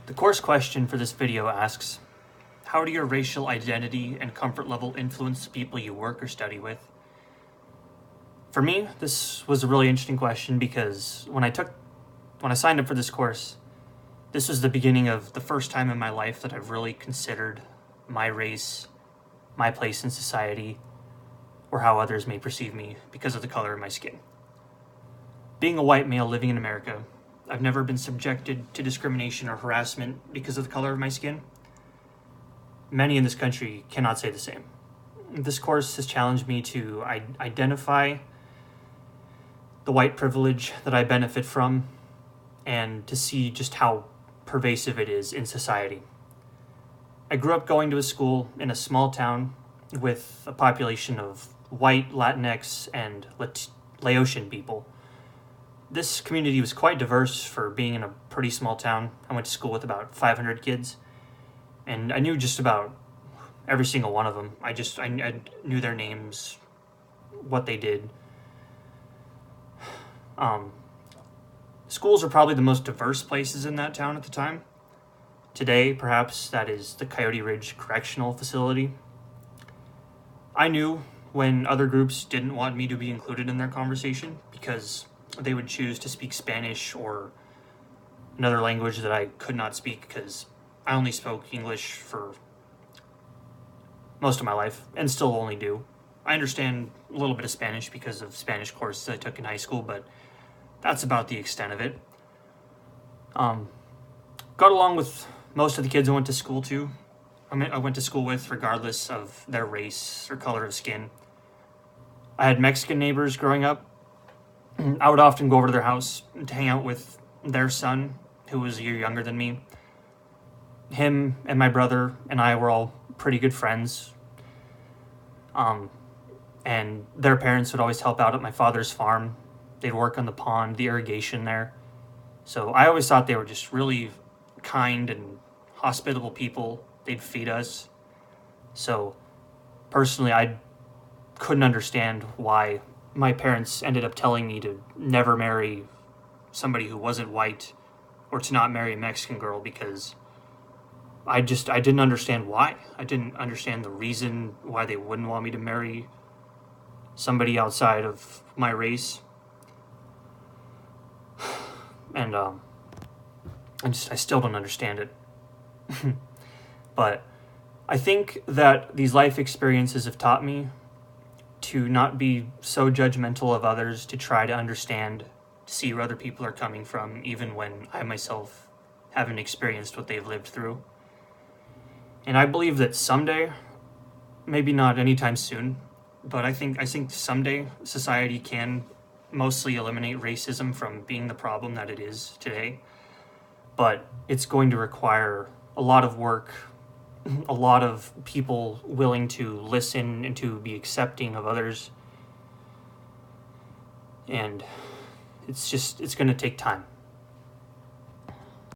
The course question for this video asks, how do your racial identity and comfort level influence the people you work or study with? For me, this was a really interesting question because when I signed up for this course, this was the beginning of the first time in my life that I've really considered my race, my place in society, or how others may perceive me because of the color of my skin. Being a white male living in America, I've never been subjected to discrimination or harassment because of the color of my skin. Many in this country cannot say the same. This course has challenged me to identify the white privilege that I benefit from and to see just how pervasive it is in society. I grew up going to a school in a small town with a population of white, Latinx, and Laotian people. This community was quite diverse for being in a pretty small town. I went to school with about 500 kids, and I knew just about every single one of them. I knew their names, what they did. Schools are probably the most diverse places in that town at the time. Today, perhaps that is the Coyote Ridge Correctional Facility. I knew when other groups didn't want me to be included in their conversation because they would choose to speak Spanish or another language that I could not speak because I only spoke English for most of my life and still only do. I understand a little bit of Spanish because of Spanish courses I took in high school, but that's about the extent of it. Got along with most of the kids I went to school to. I went to school with regardless of their race or color of skin. I had Mexican neighbors growing up. I would often go over to their house to hang out with their son, who was a year younger than me. Him and my brother and I were all pretty good friends. And their parents would always help out at my father's farm. They'd work on the pond, the irrigation there. So I always thought they were just really kind and hospitable people. They'd feed us. So personally, I couldn't understand why my parents ended up telling me to never marry somebody who wasn't white or to not marry a Mexican girl because I didn't understand why. I didn't understand the reason why they wouldn't want me to marry somebody outside of my race. And I still don't understand it. But I think that these life experiences have taught me to not be so judgmental of others, to try to understand, to see where other people are coming from, even when I myself haven't experienced what they've lived through. And I believe that someday, maybe not anytime soon, but I think someday society can mostly eliminate racism from being the problem that it is today. But it's going to require a lot of work, a lot of people willing to listen and to be accepting of others. And it's going to take time.